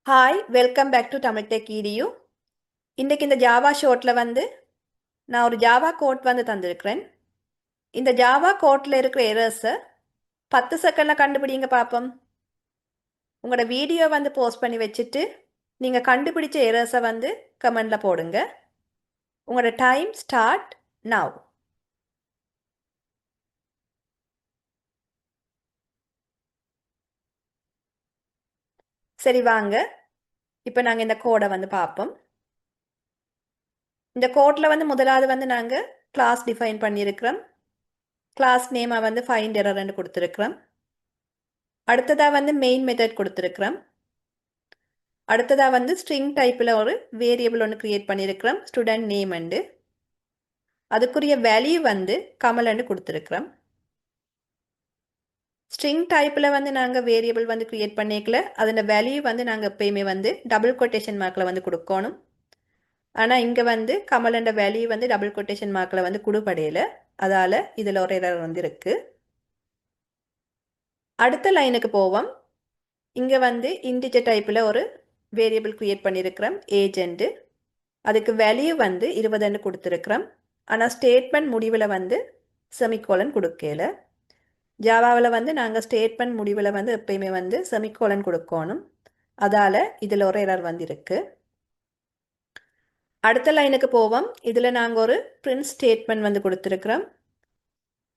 Hi welcome back to Tamil tech EDU. இன்றைக்கு இந்த Java ஷோட்டில் வந்து நான் ஒரு ஜாவா கோட் வந்து தந்திருக்கிறேன். இந்த ஜாவா கோட்டில் இருக்கிற எரர்ஸை 10 செகண்டில் கண்டுபிடிங்க பார்ப்போம். உங்களோட வீடியோ வந்து போஸ்ட் பண்ணி வச்சுட்டு நீங்கள் கண்டுபிடிச்ச எரர்ஸை வந்து கமெண்டில் போடுங்க. உங்களோட டைம் ஸ்டார்ட் நவ். சரி வாங்க, இப்போ நாங்கள் இந்த கோடை வந்து பார்ப்போம். இந்த கோட்டில் வந்து முதலாவது வந்து நாங்கள் கிளாஸ் டிஃபைன் பண்ணியிருக்கிறோம். கிளாஸ் நேமை வந்து ஃபைண்ட் எரர்ன்னு கொடுத்துருக்குறோம். அடுத்ததாக வந்து மெயின் மெத்தட் கொடுத்துருக்குறோம். அடுத்ததாக வந்து ஸ்ட்ரிங் டைப்பில் ஒரு வேரியபிள் ஒன்று க்ரியேட் பண்ணியிருக்கிறோம், ஸ்டூடெண்ட் நேம் அண்டு. அதுக்குரிய வேல்யூ வந்து கமலன்னு கொடுத்துருக்குறோம். ஸ்ட்ரிங் டைப்பில் வந்து நாங்கள் வேரியபிள் வந்து க்ரியேட் பண்ணிக்கல, அதோட வேல்யூ வந்து நாங்கள் எப்பயுமே வந்து டபுள் கொட்டேஷன் மார்க்கில் வந்து கொடுக்கணும். ஆனால் இங்கே வந்து கமலண்ட வேல்யூ வந்து டபுள் கொட்டேஷன் மார்க்கில் வந்து கொடுப்படையில், அதால் இதில் ஒரு எரர் வந்து இருக்குது. அடுத்த லைனுக்கு போவோம். இங்கே வந்து இன்டிஜர் டைப்பில் ஒரு வேரியபிள் க்ரியேட் பண்ணியிருக்கிறோம், ஏஜென்ட்டு. அதுக்கு வேல்யூ வந்து 20ன்னு கொடுத்துருக்குறோம். ஆனால் ஸ்டேட்மெண்ட் முடிவில் வந்து செமிகோலன் கொடுக்கல. ஜாவாவில் வந்து நாங்கள் ஸ்டேட்மெண்ட் முடிவில் வந்து எப்பயுமே வந்து செமிகோலன் கொடுக்கணும். அதால் இதில் ஒரு எரர் வந்து இருக்குது. அடுத்த லைனுக்கு போவோம். இதில் நாங்கள் ஒரு பிரிண்ட் ஸ்டேட்மெண்ட் வந்து கொடுத்துருக்குறோம்.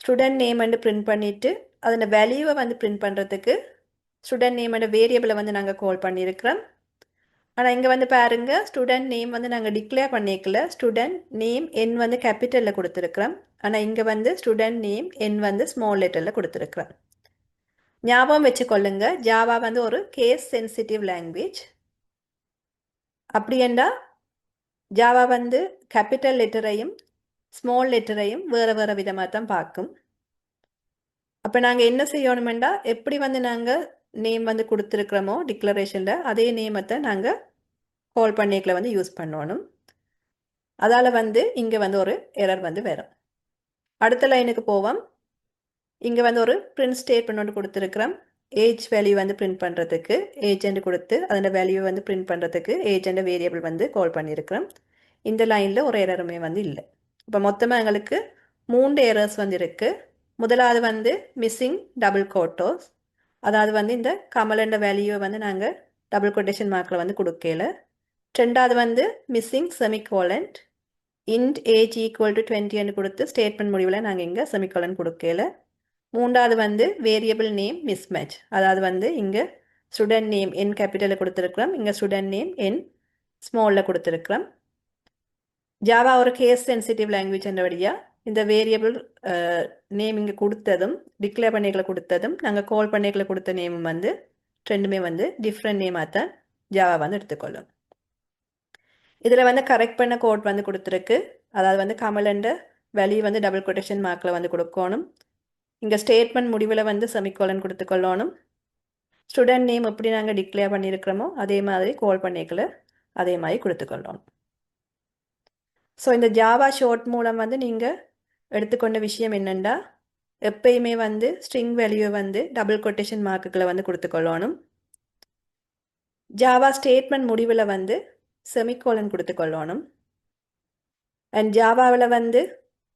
ஸ்டூடெண்ட் நேம் வந்து பிரிண்ட் பண்ணிவிட்டு அதோட வேல்யூவை வந்து பிரிண்ட் பண்ணுறதுக்கு ஸ்டூடெண்ட் நேமோட வேரியபிளை வந்து நாங்கள் கால் பண்ணியிருக்கிறோம். ஆனால் இங்கே வந்து பாருங்கள், ஸ்டூடெண்ட் நேம் வந்து நாங்கள் டிக்ளேர் பண்ணிக்கல. ஸ்டூடெண்ட் நேம் என் வந்து கேபிட்டலில் கொடுத்துருக்குறோம். ஆனால் இங்கே வந்து ஸ்டூடெண்ட் நேம் என் வந்து ஸ்மால் லெட்டரில் கொடுத்துருக்குறோம். ஞாபகம் வச்சுக்கொள்ளுங்க, ஜாவா வந்து ஒரு கேஸ் சென்சிட்டிவ் லாங்குவேஜ். அப்படியெண்டா ஜாவா வந்து கேபிட்டல் லெட்டரையும் ஸ்மால் லெட்டரையும் வேறு வேறு விதமாக தான் பார்க்கும். அப்போ நாங்கள் என்ன செய்யணுமெண்டா, எப்படி வந்து நாங்கள் நேம் வந்து கொடுத்துருக்குறோமோ டிக்ளரேஷனில், அதே நேமத்தை நாங்கள் கால் பண்ணிக்கல வந்து யூஸ் பண்ணணும். அதால் வந்து இங்கே வந்து ஒரு எரர் வந்து வரும். அடுத்த லைனுக்கு போவோம். இங்கே வந்து ஒரு பிரிண்ட் ஸ்டேட்மெண்ட் ஒன்று கொடுத்துருக்குறோம். ஏஜ் வேல்யூ வந்து பிரிண்ட் பண்ணுறதுக்கு ஏஜென்ட் கொடுத்து அதோட வேல்யூ வந்து பிரிண்ட் பண்ணுறதுக்கு ஏஜென்ட் வேரியபிள் வந்து கால் பண்ணியிருக்கிறோம். இந்த லைனில் ஒரு எரருமே வந்து இல்லை. இப்போ மொத்தமாக எங்களுக்கு 3 எரர்ஸ் வந்து இருக்குது. முதலாவது வந்து மிஸ்ஸிங் டபுள் கோட்டோஸ், அதாவது வந்து இந்த கமலண்ட வேல்யூவை வந்து நாங்கள் டபுள் கொட்டேஷன் மார்க்கில் வந்து கொடுக்கல. ரெண்டாவது வந்து missing semicolon, int age equal to 20ன்னு கொடுத்து ஸ்டேட்மெண்ட் முடிவில் நாங்கள் இங்கே செமிகோலன் கொடுக்கல. மூன்றாவது வந்து வேரியபிள் நேம் மிஸ்மேட்ச், அதாவது வந்து இங்கே ஸ்டூடெண்ட் நேம் என் கேபிட்டலில் கொடுத்துருக்குறோம், இங்கே ஸ்டூடெண்ட் நேம் என் ஸ்மாலில் கொடுத்துருக்குறோம். ஜாவா ஒரு கேஸ் சென்சிட்டிவ் லாங்குவேஜ் என்றபடியாக இந்த வேரியபிள் நேம் இங்கே கொடுத்ததும் டிக்ளேர் பண்ணிகளை கொடுத்ததும் நாங்கள் கால் பண்ணிகளை கொடுத்த நேமும் வந்து ரெண்டுமே வந்து டிஃப்ரெண்ட் நேமாக தான் ஜாவா வந்து எடுத்துக்கொள்ளும். இதில் வந்து கரெக்ட் பண்ண கோட் வந்து கொடுத்துருக்கு. அதாவது வந்து கமலண்ட வேல்யூ வந்து டபுள் கொட்டேஷன் மார்க்கில் வந்து கொடுக்கணும். இங்கே ஸ்டேட்மெண்ட் முடிவில் வந்து செமிகோலன் கொடுத்துக்கொள்ளணும். ஸ்டூடெண்ட் நேம் எப்படி நாங்கள் டிக்ளேர் பண்ணியிருக்கிறோமோ அதே மாதிரி கால் பண்ணிக்கல அதே மாதிரி கொடுத்துக்கொள்ளணும். ஸோ இந்த ஜாவா ஷார்ட் மூலம் வந்து நீங்கள் எடுத்துக்கொண்ட விஷயம் என்னென்னா, எப்பயுமே வந்து ஸ்ட்ரிங் வேல்யூவை வந்து டபுள் கொட்டேஷன் மார்க்குகளை வந்து கொடுத்துக்கொள்ளணும். ஜாவா ஸ்டேட்மெண்ட் முடிவில் வந்து செமிகோலன் கொடுத்துக்கொள்ளணும். அண்ட் ஜாவாவில் வந்து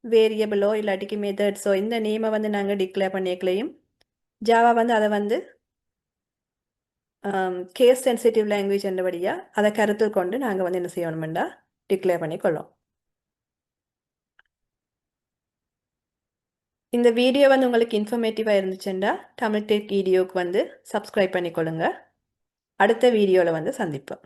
வேரியபிளோ இல்லாட்டிக்கு மெத்தட்ஸோ இந்த நேமை வந்து நாங்கள் டிக்ளேர் பண்ணிக்கலையும் ஜாவா வந்து அதை வந்து கேஸ் சென்சிட்டிவ் லாங்குவேஜ் என்றபடியாக அதை கருத்தில் கொண்டு நாங்கள் வந்து என்ன செய்யணுமெண்டா டிக்ளேர் பண்ணிக்கொள்ளோம். இந்த வீடியோ வந்து உங்களுக்கு இன்ஃபர்மேட்டிவாக இருந்துச்சுன்னா தமிழ் டெக் வீடியோவுக்கு வந்து சப்ஸ்கிரைப் பண்ணிக்கொள்ளுங்க. அடுத்த வீடியோவில் வந்து சந்திப்போம்.